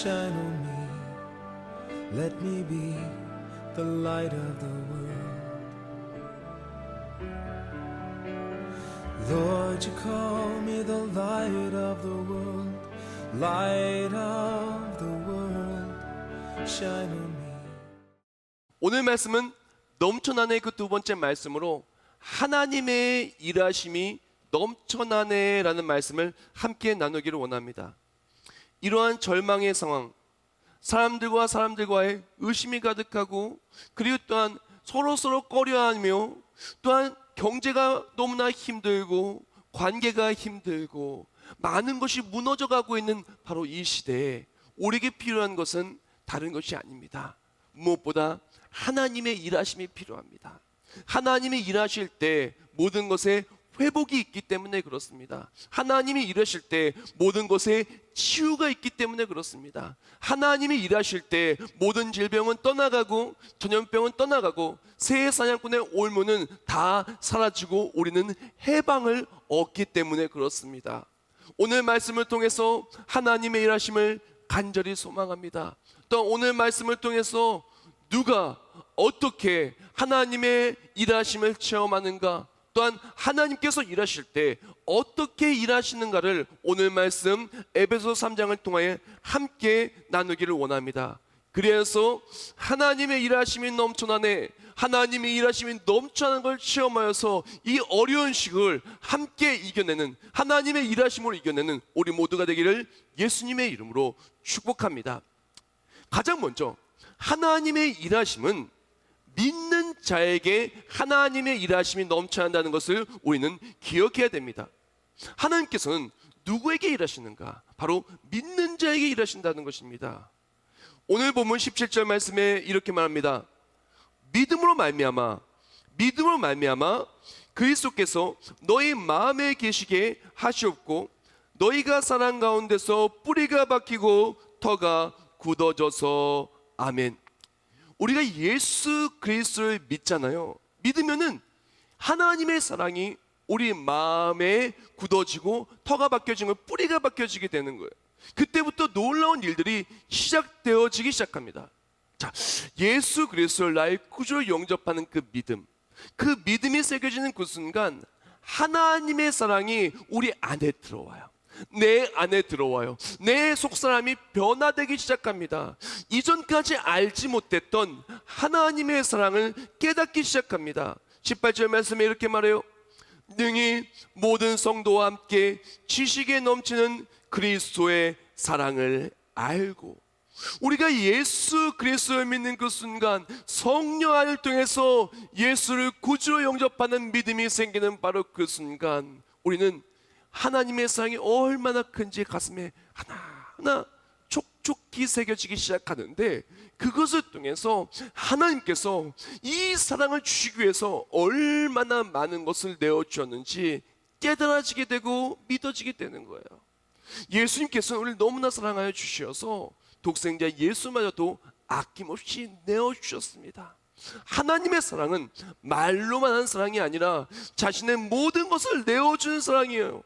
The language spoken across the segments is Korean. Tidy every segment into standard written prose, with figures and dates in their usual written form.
shine on me. Let me be the light of the world. Lord, you call me the light of the world. Light of the world, shine on me. 오늘 말씀은 넘쳐나네 그 두 번째 말씀으로 하나님의 일하심이 넘쳐나네라는 말씀을 함께 나누기를 원합니다. 이러한 절망의 상황, 사람들과 사람들과의 의심이 가득하고 그리고 또한 서로 꺼려하며 또한 경제가 너무나 힘들고 관계가 힘들고 많은 것이 무너져가고 있는 바로 이 시대에 우리에게 필요한 것은 다른 것이 아닙니다. 무엇보다 하나님의 일하심이 필요합니다. 하나님이 일하실 때 모든 것에 회복이 있기 때문에 그렇습니다. 하나님이 일하실 때 모든 것에 치유가 있기 때문에 그렇습니다. 하나님이 일하실 때 모든 질병은 떠나가고 전염병은 떠나가고 새 사냥꾼의 올무는 다 사라지고 우리는 해방을 얻기 때문에 그렇습니다. 오늘 말씀을 통해서 하나님의 일하심을 간절히 소망합니다. 또 오늘 말씀을 통해서 누가 어떻게 하나님의 일하심을 체험하는가, 또한 하나님께서 일하실 때 어떻게 일하시는가를 오늘 말씀 에베소 3장을 통하여 함께 나누기를 원합니다. 그래서 하나님의 일하심이 넘쳐나네, 하나님의 일하심이 넘쳐나는 걸 체험하여서 이 어려운 시국을 함께 이겨내는, 하나님의 일하심으로 이겨내는 우리 모두가 되기를 예수님의 이름으로 축복합니다. 가장 먼저 하나님의 일하심은 믿는 자에게 하나님의 일하심이 넘쳐난다는 것을 우리는 기억해야 됩니다. 하나님께서는 누구에게 일하시는가? 바로 믿는 자에게 일하신다는 것입니다. 오늘 본문 17절 말씀에 이렇게 말합니다. 믿음으로 말미암아 그리스도께서 너희 마음에 계시게 하시옵고 너희가 사랑 가운데서 뿌리가 박히고 터가 굳어져서 아멘. 우리가 예수 그리스도를 믿잖아요. 믿으면은 하나님의 사랑이 우리 마음에 굳어지고 터가 박혀지고 뿌리가 박혀지게 되는 거예요. 그때부터 놀라운 일들이 시작되어지기 시작합니다. 자, 예수 그리스도를 나의 구주로 영접하는 그 믿음이 새겨지는 그 순간 하나님의 사랑이 우리 안에 들어와요. 내 안에 들어와요. 내 속사람이 변화되기 시작합니다. 이전까지 알지 못했던 하나님의 사랑을 깨닫기 시작합니다. 18절 말씀에 이렇게 말해요. 능히 모든 성도와 함께 지식에 넘치는 그리스도의 사랑을 알고, 우리가 예수 그리스도를 믿는 그 순간 성령 안을 통해서 예수를 구주로 영접하는 믿음이 생기는 바로 그 순간 우리는 하나님의 사랑이 얼마나 큰지 가슴에 하나하나 촉촉히 새겨지기 시작하는데, 그것을 통해서 하나님께서 이 사랑을 주시기 위해서 얼마나 많은 것을 내어주었는지 깨달아지게 되고 믿어지게 되는 거예요. 예수님께서는 우리를 너무나 사랑하여 주셔서 독생자 예수마저도 아낌없이 내어주셨습니다. 하나님의 사랑은 말로만 하는 사랑이 아니라 자신의 모든 것을 내어주는 사랑이에요.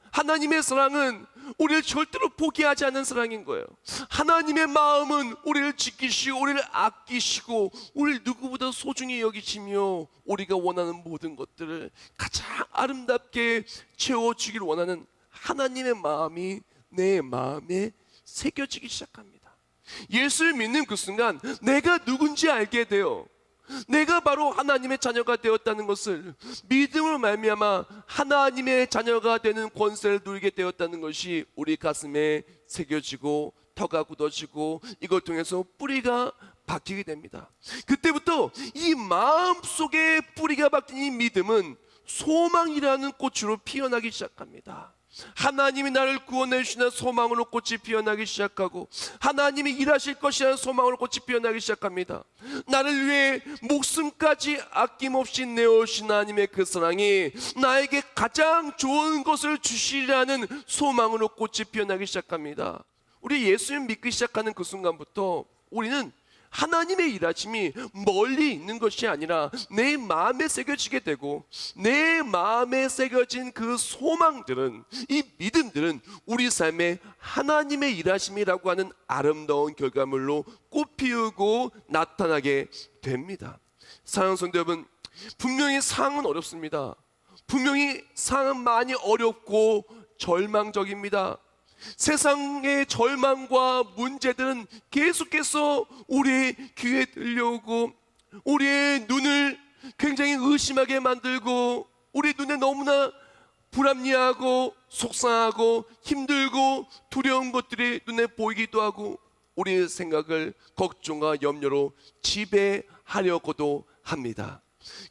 하나님의 사랑은 우리를 절대로 포기하지 않는 사랑인 거예요. 하나님의 마음은 우리를 지키시고 우리를 아끼시고 우리를 누구보다 소중히 여기시며 우리가 원하는 모든 것들을 가장 아름답게 채워주기를 원하는 하나님의 마음이 내 마음에 새겨지기 시작합니다. 예수를 믿는 그 순간 내가 누군지 알게 돼요. 내가 바로 하나님의 자녀가 되었다는 것을, 믿음으로 말미암아 하나님의 자녀가 되는 권세를 누리게 되었다는 것이 우리 가슴에 새겨지고 터가 굳어지고 이걸 통해서 뿌리가 박히게 됩니다. 그때부터 이 마음속에 뿌리가 박힌 이 믿음은 소망이라는 꽃으로 피어나기 시작합니다. 하나님이 나를 구원해 주시는 소망으로 꽃이 피어나기 시작하고 하나님이 일하실 것이라는 소망으로 꽃이 피어나기 시작합니다. 나를 위해 목숨까지 아낌없이 내어주신 하나님의 그 사랑이 나에게 가장 좋은 것을 주시리라는 소망으로 꽃이 피어나기 시작합니다. 우리 예수님 믿기 시작하는 그 순간부터 우리는 하나님의 일하심이 멀리 있는 것이 아니라 내 마음에 새겨지게 되고, 내 마음에 새겨진 그 소망들은, 이 믿음들은 우리 삶에 하나님의 일하심이라고 하는 아름다운 결과물로 꽃피우고 나타나게 됩니다. 사랑하는 성도 여러분, 분명히 상황은 어렵습니다. 분명히 상황은 많이 어렵고 절망적입니다. 세상의 절망과 문제들은 계속해서 우리의 귀에 들려오고, 우리의 눈을 굉장히 의심하게 만들고, 우리 눈에 너무나 불합리하고 속상하고 힘들고 두려운 것들이 눈에 보이기도 하고, 우리의 생각을 걱정과 염려로 지배하려고도 합니다.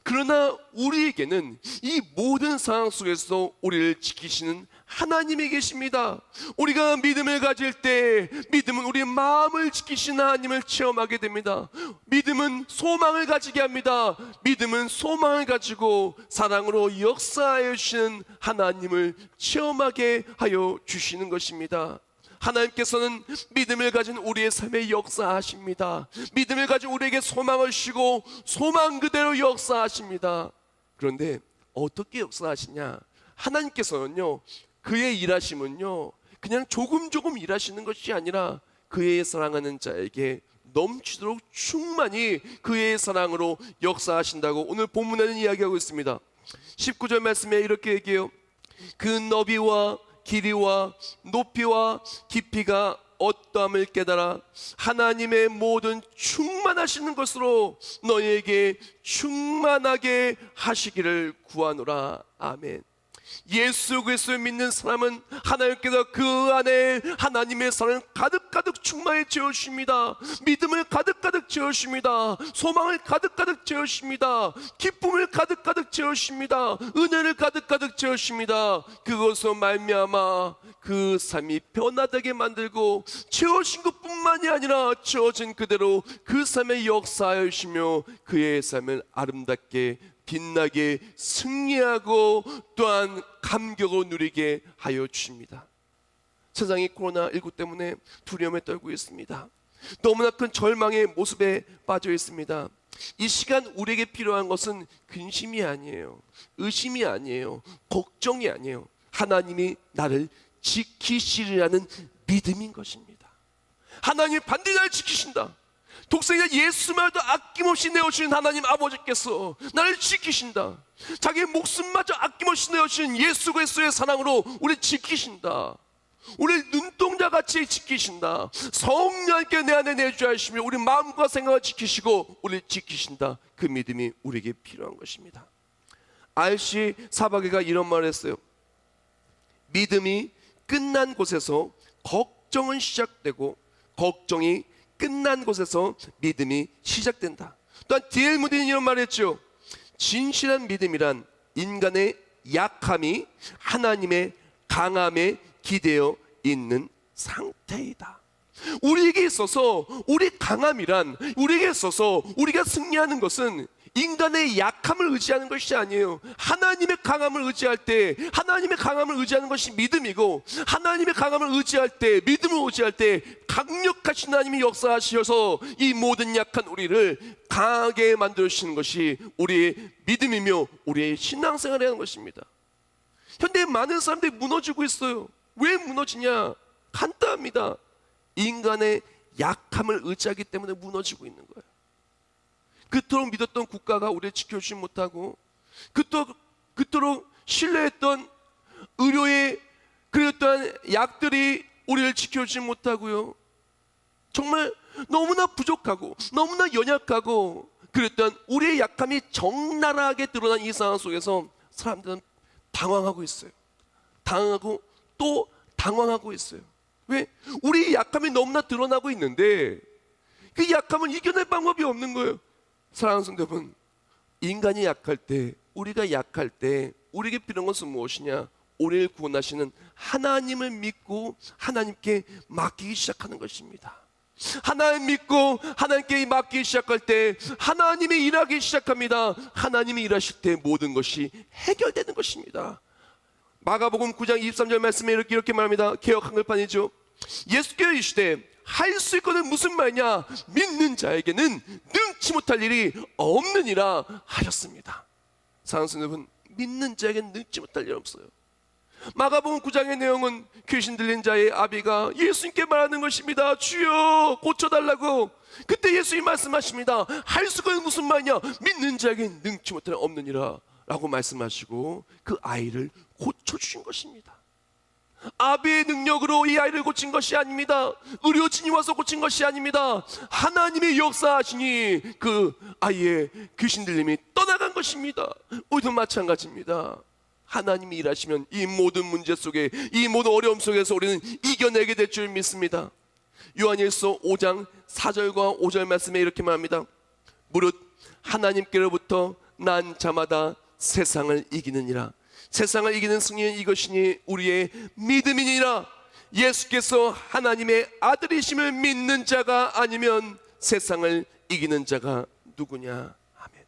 그러나 우리에게는 이 모든 상황 속에서 우리를 지키시는 하나님이 계십니다. 우리가 믿음을 가질 때, 믿음은 우리의 마음을 지키시는 하나님을 체험하게 됩니다. 믿음은 소망을 가지게 합니다. 믿음은 소망을 가지고 사랑으로 역사하여 주시는 하나님을 체험하게 하여 주시는 것입니다. 하나님께서는 믿음을 가진 우리의 삶에 역사하십니다. 믿음을 가진 우리에게 소망을 주시고 소망 그대로 역사하십니다. 그런데 어떻게 역사하시냐? 하나님께서는요, 그의 일하심은요 그냥 조금 일하시는 것이 아니라 그의 사랑하는 자에게 넘치도록 충만히 그의 사랑으로 역사하신다고 오늘 본문에는 이야기하고 있습니다. 19절 말씀에 이렇게 얘기해요. 그 너비와 길이와 높이와 깊이가 어떠함을 깨달아 하나님의 모든 충만하시는 것으로 너희에게 충만하게 하시기를 구하노라. 아멘. 예수 그리스도를 믿는 사람은 하나님께서 그 안에 하나님의 사랑을 가득가득 충만히 채워주십니다. 믿음을 가득가득 채워주십니다. 소망을 가득가득 채워주십니다. 기쁨을 가득가득 채워주십니다. 은혜를 가득가득 채워주십니다. 그것으로 말미암아 그 삶이 변화되게 만들고, 채워진 것뿐만이 아니라 채워진 그대로 그 삶에 역사하여 주시며 그의 삶을 아름답게 빛나게 승리하고 또한 감격을 누리게 하여 주십니다. 세상이 코로나19 때문에 두려움에 떨고 있습니다. 너무나 큰 절망의 모습에 빠져 있습니다. 이 시간 우리에게 필요한 것은 근심이 아니에요, 의심이 아니에요, 걱정이 아니에요. 하나님이 나를 지키시리라는 믿음인 것입니다. 하나님이 반드시 나를 지키신다. 독생자 예수마저도 아낌없이 내어주신 하나님 아버지께서 나를 지키신다. 자기의 목숨마저 아낌없이 내어주신 예수 그리스도의 사랑으로 우리를 지키신다. 우리를 눈동자같이 지키신다. 성령께 내 안에 내주하 하시며 우리 마음과 생각을 지키시고 우리를 지키신다. 그 믿음이 우리에게 필요한 것입니다. RC 사바개가 이런 말을 했어요. 믿음이 끝난 곳에서 걱정은 시작되고, 걱정이 끝난 곳에서 믿음이 시작된다. 또한 D.L. 무디는 이런 말을 했죠. 진실한 믿음이란 인간의 약함이 하나님의 강함에 기대어 있는 상태이다. 우리에게 있어서 우리 강함이란, 우리에게 있어서 우리가 승리하는 것은 인간의 약함을 의지하는 것이 아니에요. 하나님의 강함을 의지할 때, 하나님의 강함을 의지하는 것이 믿음이고, 하나님의 강함을 의지할 때, 믿음을 의지할 때 강력하신 하나님이 역사하셔서 이 모든 약한 우리를 강하게 만들어주시는 것이 우리의 믿음이며 우리의 신앙생활이라는 것입니다. 현대 많은 사람들이 무너지고 있어요. 왜 무너지냐? 간단합니다. 인간의 약함을 의지하기 때문에 무너지고 있는 거예요. 그토록 믿었던 국가가 우리를 지켜주지 못하고, 그토록 신뢰했던 의료의 그랬던 약들이 우리를 지켜주지 못하고요. 정말 너무나 부족하고 너무나 연약하고 그랬던 우리의 약함이 적나라하게 드러난 이 상황 속에서 사람들은 당황하고 있어요. 당하고 또 당황하고 있어요. 왜? 우리의 약함이 너무나 드러나고 있는데 그 약함을 이겨낼 방법이 없는 거예요. 사랑하는 성도 여러분, 인간이 약할 때, 우리가 약할 때 우리에게 필요한 것은 무엇이냐? 우리를 구원하시는 하나님을 믿고 하나님께 맡기기 시작하는 것입니다. 하나님 믿고 하나님께 맡기기 시작할 때 하나님이 일하기 시작합니다. 하나님이 일하실 때 모든 것이 해결되는 것입니다. 마가복음 9장 23절 말씀에 이렇게 말합니다. 개역 한글판이죠. 예수께서 이르시되 할 수 있거든 무슨 말이냐? 믿는 자에게는 능치 못할 일이 없느니라 하셨습니다. 사랑하는 성도 여러분, 믿는 자에게는 능치 못할 일이 없어요. 마가복음 9장의 내용은 귀신 들린 자의 아비가 예수님께 말하는 것입니다. 주여 고쳐달라고. 그때 예수님이 말씀하십니다. 할 수가 있는 무슨 말이냐? 믿는 자에게 능치 못할 일 없느니라 라고 말씀하시고 그 아이를 고쳐주신 것입니다. 아비의 능력으로 이 아이를 고친 것이 아닙니다. 의료진이 와서 고친 것이 아닙니다. 하나님의 역사하시니 그 아이의 귀신 들림이 떠나간 것입니다. 우리도 마찬가지입니다. 하나님이 일하시면 이 모든 문제 속에, 이 모든 어려움 속에서 우리는 이겨내게 될 줄 믿습니다. 요한일서 5장 4절과 5절 말씀에 이렇게 말합니다. 무릇 하나님께로부터 난 자마다 세상을 이기느니라. 세상을 이기는 승리는 이것이니 우리의 믿음이니라. 예수께서 하나님의 아들이심을 믿는 자가 아니면 세상을 이기는 자가 누구냐. 아멘.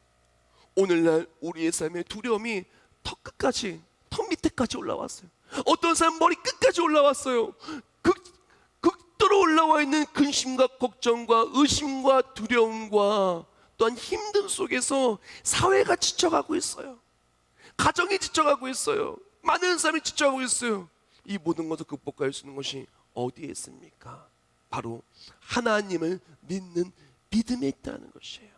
오늘날 우리의 삶의 두려움이 턱 끝까지, 턱 밑에까지 올라왔어요. 어떤 사람 머리 끝까지 올라왔어요. 극도로 올라와 있는 근심과 걱정과 의심과 두려움과 또한 힘듦 속에서 사회가 지쳐가고 있어요. 가정이 지쳐가고 있어요. 많은 사람이 지쳐가고 있어요. 이 모든 것을 극복할 수 있는 것이 어디에 있습니까? 바로 하나님을 믿는 믿음에 있다는 것이에요.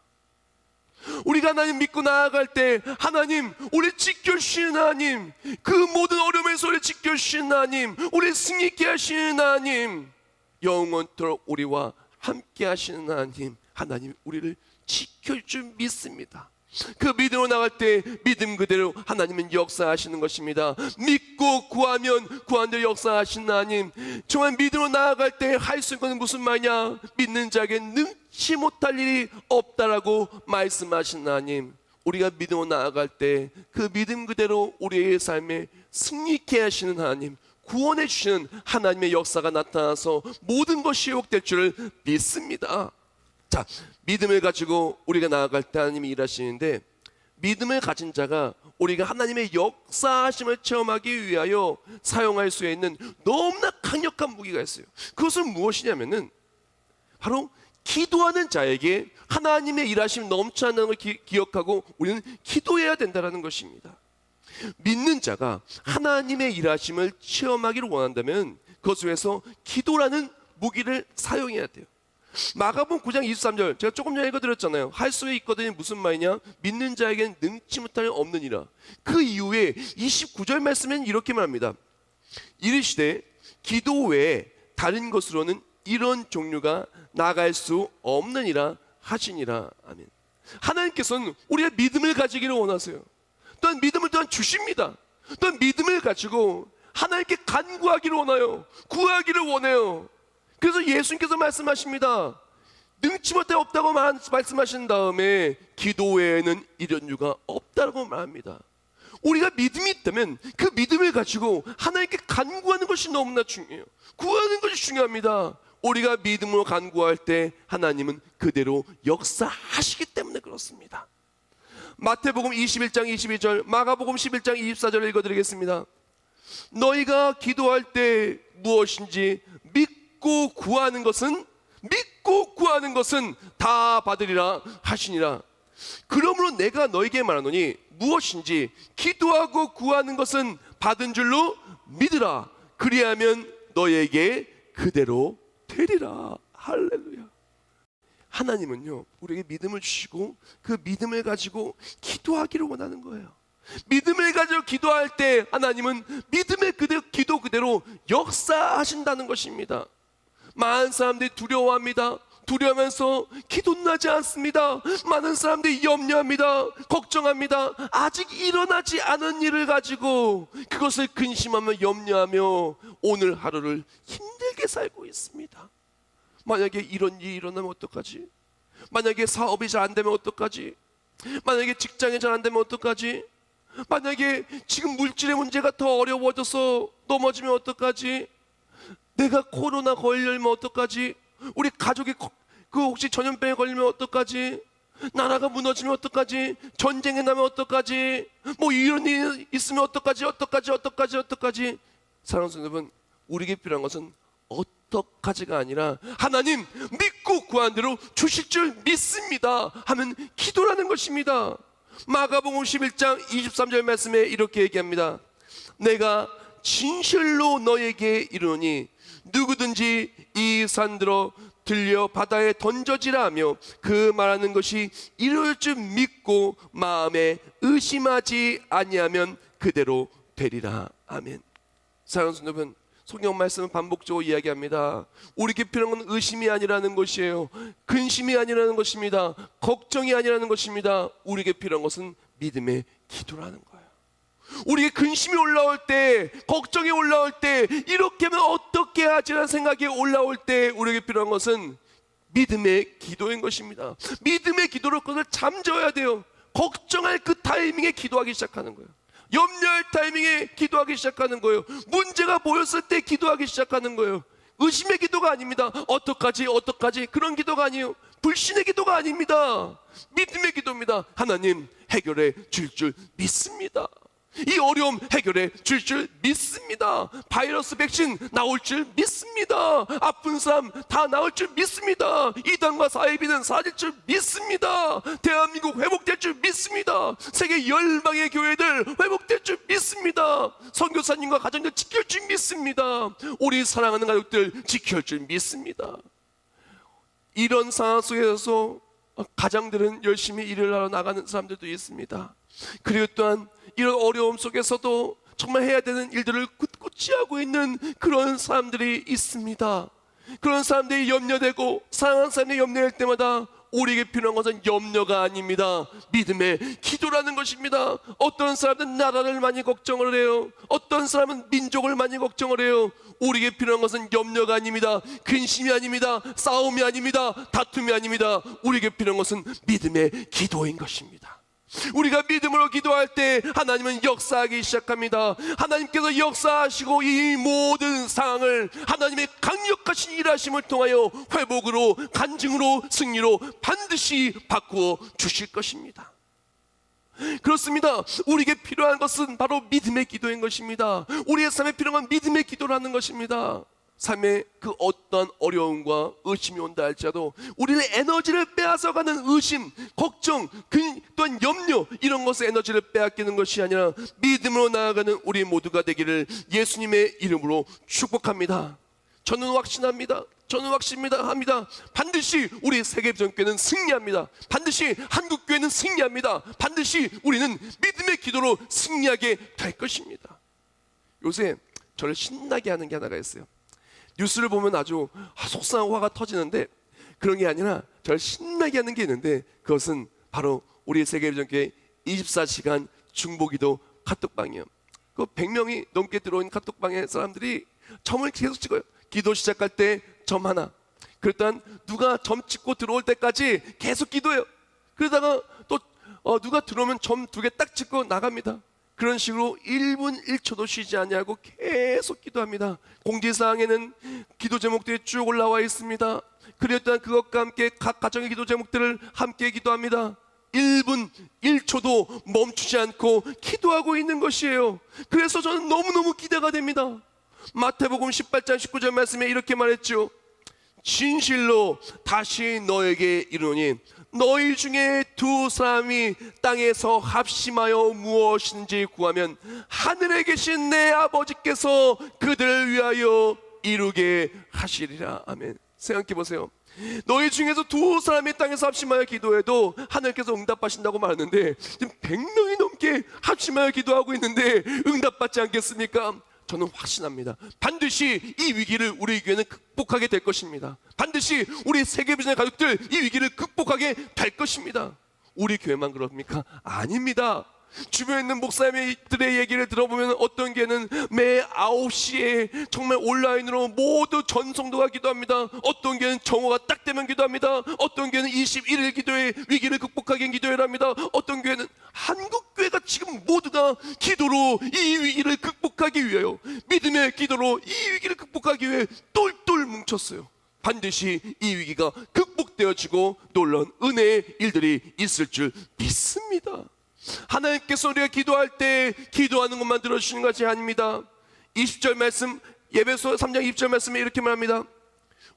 우리가 하나님 믿고 나아갈 때 하나님 우리 지켜주시는 하나님, 그 모든 어려움에서 우리 지켜주시는 하나님, 우리 승리케 하시는 하나님, 영원토록 우리와 함께 하시는 하나님, 하나님 우리를 지켜줄 줄 믿습니다. 그 믿음으로 나갈 때 믿음 그대로 하나님은 역사하시는 것입니다. 믿고 구하면 구한 대로 역사하시는 하나님, 정말 믿음으로 나아갈 때 할 수 있는 것은 무슨 말이냐? 믿는 자에게 능치 못할 일이 없다라고 말씀하시는 하나님, 우리가 믿음으로 나아갈 때 그 믿음 그대로 우리의 삶에 승리케 하시는 하나님, 구원해 주시는 하나님의 역사가 나타나서 모든 것이 회복될 줄을 믿습니다. 자, 믿음을 가지고 우리가 나아갈 때 하나님이 일하시는데, 믿음을 가진 자가 우리가 하나님의 역사하심을 체험하기 위하여 사용할 수 있는 너무나 강력한 무기가 있어요. 그것은 무엇이냐면은 바로 기도하는 자에게 하나님의 일하심이 넘치 않는 걸 기억하고 우리는 기도해야 된다는 것입니다. 믿는 자가 하나님의 일하심을 체험하기를 원한다면 그것 위해서 기도라는 무기를 사용해야 돼요. 마가복음 9장 23절 제가 조금 전에 읽어드렸잖아요. 할 수 있거든요. 무슨 말이냐? 믿는 자에게는 능치 못할 일 없느니라. 그 이후에 29절 말씀에는 이렇게 말합니다. 이르시되 기도 외에 다른 것으로는 이런 종류가 나갈 수 없느니라 하시니라. 아멘. 하나님께서는 우리의 믿음을 가지기를 원하세요. 또한 믿음을 또한 주십니다. 또한 믿음을 가지고 하나님께 간구하기를 원해요. 구하기를 원해요. 그래서 예수님께서 말씀하십니다. 능치 못할 없다고 말씀하신 다음에 기도 외에는 이런 이유가 없다고 말합니다. 우리가 믿음이 있다면 그 믿음을 가지고 하나님께 간구하는 것이 너무나 중요해요. 구하는 것이 중요합니다. 우리가 믿음으로 간구할 때 하나님은 그대로 역사하시기 때문에 그렇습니다. 마태복음 21장 22절, 마가복음 11장 24절을 읽어드리겠습니다. 너희가 기도할 때 무엇인지 믿고 구하는 것은 다 받으리라 하시니라. 그러므로 내가 너에게 말하노니 무엇인지 기도하고 구하는 것은 받은 줄로 믿으라. 그리하면 너에게 그대로 되리라. 할렐루야. 하나님은요 우리에게 믿음을 주시고 그 믿음을 가지고 기도하기를 원하는 거예요. 믿음을 가지고 기도할 때 하나님은 믿음의 기도 그대로 역사하신다는 것입니다. 많은 사람들이 두려워합니다. 두려워하면서 기도는 하지 않습니다. 많은 사람들이 염려합니다. 걱정합니다. 아직 일어나지 않은 일을 가지고 그것을 근심하며 염려하며 오늘 하루를 힘들게 살고 있습니다. 만약에 이런 일이 일어나면 어떡하지? 만약에 사업이 잘 안 되면 어떡하지? 만약에 직장이 잘 안 되면 어떡하지? 만약에 지금 물질의 문제가 더 어려워져서 넘어지면 어떡하지? 내가 코로나 걸리면 어떡하지? 우리 가족이 혹시 전염병에 걸리면 어떡하지? 나라가 무너지면 어떡하지? 전쟁이 나면 어떡하지? 뭐 이런 일이 있으면 어떡하지? 사랑하는 여러분, 우리에게 필요한 것은 어떡하지가 아니라 하나님 믿고 구한 대로 주실 줄 믿습니다 하면 기도라는 것입니다. 마가복음 11장 23절 말씀에 이렇게 얘기합니다. 내가 진실로 너에게 이르노니 누구든지 이 산들어 들려 바다에 던져지라 하며 그 말하는 것이 이룰 줄 믿고 마음에 의심하지 아니하면 그대로 되리라. 아멘. 사랑하는 성도 여러분, 성경 말씀은 반복적으로 이야기합니다. 우리에게 필요한 건 의심이 아니라는 것이에요. 근심이 아니라는 것입니다. 걱정이 아니라는 것입니다. 우리에게 필요한 것은 믿음의 기도라는 거예요. 우리에게 근심이 올라올 때, 걱정이 올라올 때, 이렇게 하면 어떻게 하지라는 생각이 올라올 때 우리에게 필요한 것은 믿음의 기도인 것입니다. 믿음의 기도로 그것을 잠재워야 돼요. 걱정할 그 타이밍에 기도하기 시작하는 거예요. 염려할 타이밍에 기도하기 시작하는 거예요. 문제가 보였을 때 기도하기 시작하는 거예요. 의심의 기도가 아닙니다. 어떡하지 그런 기도가 아니에요. 불신의 기도가 아닙니다. 믿음의 기도입니다. 하나님 해결해 줄 믿습니다. 이 어려움 해결해 줄 믿습니다. 바이러스 백신 나올 줄 믿습니다. 아픈 사람 다 나을 줄 믿습니다. 이단과 사이비는 사라질 줄 믿습니다. 대한민국 회복될 줄 믿습니다. 세계 열방의 교회들 회복될 줄 믿습니다. 선교사님과 가정들 지킬 줄 믿습니다. 우리 사랑하는 가족들 지킬 줄 믿습니다. 이런 상황 속에서 가장들은 열심히 일을 하러 나가는 사람들도 있습니다. 그리고 또한 이런 어려움 속에서도 정말 해야 되는 일들을 굳굳이 하고 있는 그런 사람들이 있습니다. 그런 사람들이 염려되고 사랑하는 사람들이 염려할 때마다 우리에게 필요한 것은 염려가 아닙니다. 믿음의 기도라는 것입니다. 어떤 사람은 나라를 많이 걱정을 해요. 어떤 사람은 민족을 많이 걱정을 해요. 우리에게 필요한 것은 염려가 아닙니다. 근심이 아닙니다. 싸움이 아닙니다. 다툼이 아닙니다. 우리에게 필요한 것은 믿음의 기도인 것입니다. 우리가 믿음으로 기도할 때 하나님은 역사하기 시작합니다. 하나님께서 역사하시고 이 모든 상황을 하나님의 강력하신 일하심을 통하여 회복으로, 간증으로, 승리로 반드시 바꾸어 주실 것입니다. 그렇습니다. 우리에게 필요한 것은 바로 믿음의 기도인 것입니다. 우리의 삶에 필요한 건 믿음의 기도라는 것입니다. 삶에 그 어떤 어려움과 의심이 온다 할지라도 우리의 에너지를 빼앗아가는 의심, 걱정, 또한 염려, 이런 것에 에너지를 빼앗기는 것이 아니라 믿음으로 나아가는 우리 모두가 되기를 예수님의 이름으로 축복합니다. 저는 확신합니다. 저는 확신합니다. 반드시 우리 세계전교회는 승리합니다. 반드시 한국교회는 승리합니다. 반드시 우리는 믿음의 기도로 승리하게 될 것입니다. 요새 저를 신나게 하는 게 하나가 있어요. 뉴스를 보면 아주 속상하고 화가 터지는데 그런 게 아니라 저를 신나게 하는 게 있는데 그것은 바로 우리 세계전교회 24시간 중보기도 카톡방이에요. 그 100명이 넘게 들어온 카톡방의 사람들이 점을 계속 찍어요. 기도 시작할 때 점 하나, 그랬더니 누가 점 찍고 들어올 때까지 계속 기도해요. 그러다가 또 누가 들어오면 점 2개 딱 찍고 나갑니다. 그런 식으로 1분 1초도 쉬지 않냐고 계속 기도합니다. 공지사항에는 기도 제목들이 쭉 올라와 있습니다. 그랬더니 그것과 함께 각 가정의 기도 제목들을 함께 기도합니다. 1분 1초도 멈추지 않고 기도하고 있는 것이에요. 그래서 저는 너무너무 기대가 됩니다. 마태복음 18장 19절 말씀에 이렇게 말했죠. 진실로 다시 너에게 이르노니 너희 중에 2사람이 땅에서 합심하여 무엇인지 구하면 하늘에 계신 내 아버지께서 그들을 위하여 이루게 하시리라. 아멘. 생각해 보세요. 너희 중에서 2사람이 땅에서 합심하여 기도해도 하늘께서 응답하신다고 말하는데 지금 100명이 넘게 합심하여 기도하고 있는데 응답받지 않겠습니까? 저는 확신합니다. 반드시 이 위기를 우리 교회는 극복하게 될 것입니다. 반드시 우리 세계비전의 가족들 이 위기를 극복하게 될 것입니다. 우리 교회만 그럽니까? 아닙니다. 주변에 있는 목사님들의 얘기를 들어보면 어떤 교회는 매 9시에 정말 온라인으로 모두 전성도가 기도합니다. 어떤 교회는 정오가 딱 되면 기도합니다. 어떤 교회는 21일 기도회 위기를 극복하기 기도회를 합니다. 어떤 교회는 한국교회가 지금 모두가 기도로 이 위기를 극복하기 위하여 믿음의 기도로 이 위기를 극복하기 위해 똘똘 뭉쳤어요. 반드시 이 위기가 극복되어지고 놀라운 은혜의 일들이 있을 줄 믿습니다. 하나님께서 우리가 기도할 때 기도하는 것만 들어주시는 것이 아닙니다. 20절 말씀, 예배소 3장 20절 말씀에 이렇게 말합니다.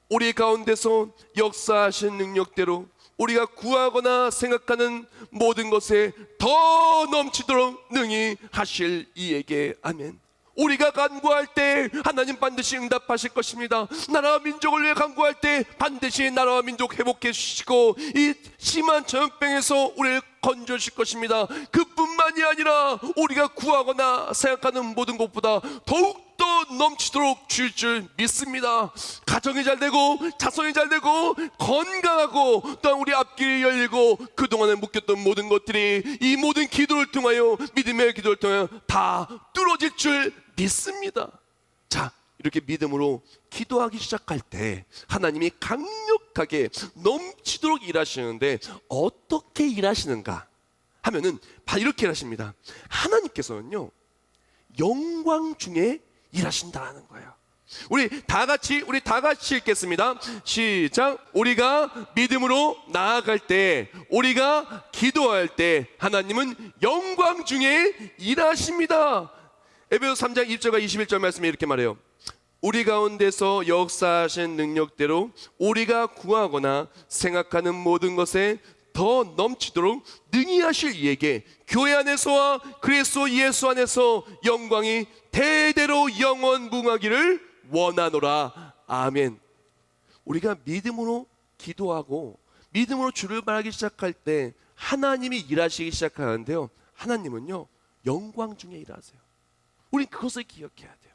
우리 가운데서 역사하신 능력대로 우리가 구하거나 생각하는 모든 것에 더 넘치도록 능히 하실 이에게 아멘. 우리가 간구할 때 하나님 반드시 응답하실 것입니다. 나라와 민족을 위해 간구할 때 반드시 나라와 민족 회복해 주시고 이 심한 전염병에서 우리를 건져 주실 것입니다. 그뿐만이 아니라 우리가 구하거나 생각하는 모든 것보다 더욱더 넘치도록 주실 줄 믿습니다. 가정이 잘 되고 자손이 잘 되고 건강하고 또한 우리 앞길이 열리고 그동안에 묶였던 모든 것들이 이 모든 기도를 통하여 믿음의 기도를 통하여 다 뚫어질 줄 믿습니다. 자, 이렇게 믿음으로 기도하기 시작할 때 하나님이 강력하게 넘치도록 일하시는데 어떻게 일하시는가 하면은 바로 이렇게 일하십니다. 하나님께서는요 영광 중에 일하신다는 거예요. 우리 다 같이 읽겠습니다. 시작. 우리가 믿음으로 나아갈 때, 우리가 기도할 때 하나님은 영광 중에 일하십니다. 에베소서 3장 20절과 21절 말씀에 이렇게 말해요. 우리 가운데서 역사하신 능력대로 우리가 구하거나 생각하는 모든 것에 더 넘치도록 능히 하실 이에게 교회 안에서와 그리스도 예수 안에서 영광이 대대로 영원무궁하기를 원하노라. 아멘. 우리가 믿음으로 기도하고 믿음으로 주를 바라기 시작할 때 하나님이 일하시기 시작하는데요, 하나님은요 영광 중에 일하세요. 우린 그것을 기억해야 돼요.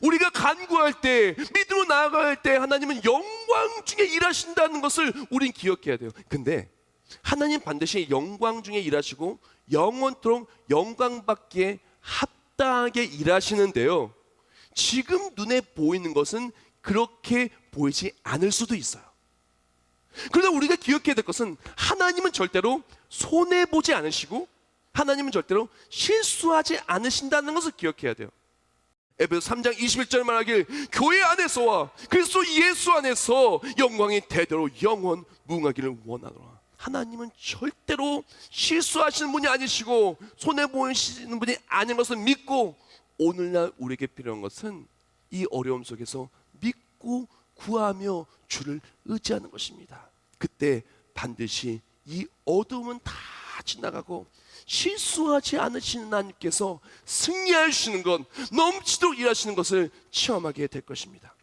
우리가 간구할 때 믿음으로 나아갈 때 하나님은 영광 중에 일하신다는 것을 우린 기억해야 돼요. 근데 하나님 반드시 영광 중에 일하시고 영원토록 영광받기에 합당하게 일하시는데요, 지금 눈에 보이는 것은 그렇게 보이지 않을 수도 있어요. 그러나 우리가 기억해야 될 것은 하나님은 절대로 손해보지 않으시고 하나님은 절대로 실수하지 않으신다는 것을 기억해야 돼요. 에베소 3장 21절 말하길 교회 안에서와 그리스도 예수 안에서 영광이 대대로 영원 무궁하기를 원하노라. 하나님은 절대로 실수하시는 분이 아니시고 손해보시는 분이 아닌 것을 믿고 오늘날 우리에게 필요한 것은 이 어려움 속에서 믿고 구하며 주를 의지하는 것입니다. 그때 반드시 이 어둠은 다 지나가고 실수하지 않으시는 하나님께서 승리하시는 것, 넘치도록 일하시는 것을 체험하게 될 것입니다.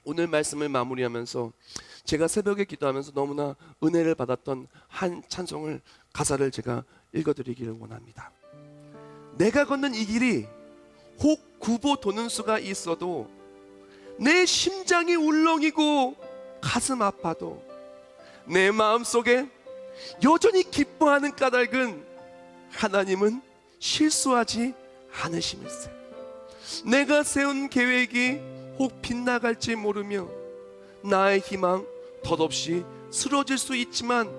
오늘 말씀을 마무리하면서 제가 새벽에 기도하면서 너무나 은혜를 받았던 한 찬송을 가사를 제가 읽어드리기를 원합니다. 내가 걷는 이 길이 혹 굽어 도는 수가 있어도 내 심장이 울렁이고 가슴 아파도 내 마음속에 여전히 기뻐하는 까닭은 하나님은 실수하지 않으심일세. 내가 세운 계획이 혹 빗나갈지 모르며 나의 희망 덧없이 쓰러질 수 있지만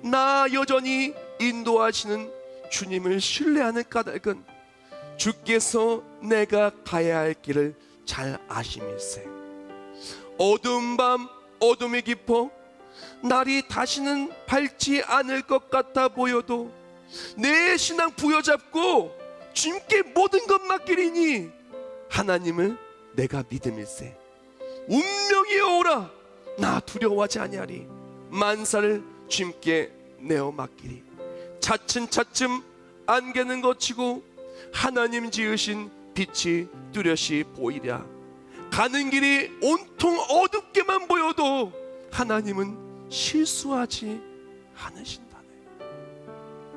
나 여전히 인도하시는 주님을 신뢰하는 까닭은 주께서 내가 가야 할 길을 잘 아심일세. 어두운 밤 어둠이 깊어 날이 다시는 밝지 않을 것 같아 보여도 내 신앙 부여잡고 주님께 모든 것 맡기리니 하나님을 내가 믿음일세. 운명이 오라 나 두려워하지 아니하리. 만사를 주님께 내어 맡기리. 차츰차츰 안개는 걷히고 하나님 지으신 빛이 뚜렷이 보이랴. 가는 길이 온통 어둡게만 보여도 하나님은 실수하지 않으신다네.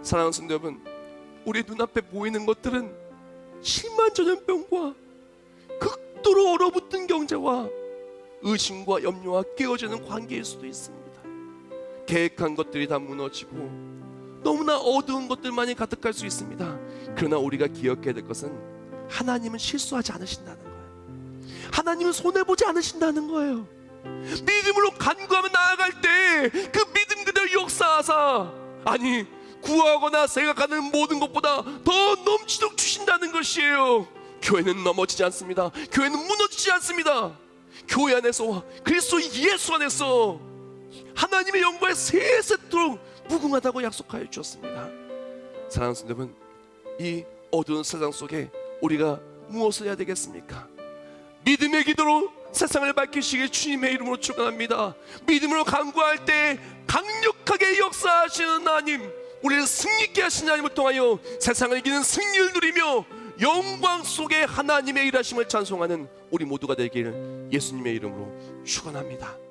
사랑하는 성도 여러분, 우리 눈앞에 보이는 것들은 심한 전염병과 극도로 얼어붙은 경제와 의심과 염려와 깨어지는 관계일 수도 있습니다. 계획한 것들이 다 무너지고 너무나 어두운 것들만이 가득할 수 있습니다. 그러나 우리가 기억해야 될 것은 하나님은 실수하지 않으신다는 거예요. 하나님은 손해보지 않으신다는 거예요. 믿음으로 간구하며 나아갈 때 그 믿음 그대로 역사하사, 아니 구하거나 생각하는 모든 것보다 더 넘치도록 주신다는 것이에요. 교회는 넘어지지 않습니다. 교회는 무너지지 않습니다. 교회 안에서 그리스도 예수 안에서 하나님의 영광에 세세토록 무궁하다고 약속하여 주셨습니다. 사랑하는 성도 여러분, 이 어두운 세상 속에 우리가 무엇을 해야 되겠습니까? 믿음의 기도로 세상을 밝히시길 주님의 이름으로 축원합니다. 믿음으로 간구할 때 강력하게 역사하시는 하나님, 우리를 승리케 하신 하나님을 통하여 세상을 이기는 승리를 누리며 영광 속에 하나님의 일하심을 찬송하는 우리 모두가 되기를 예수님의 이름으로 축원합니다.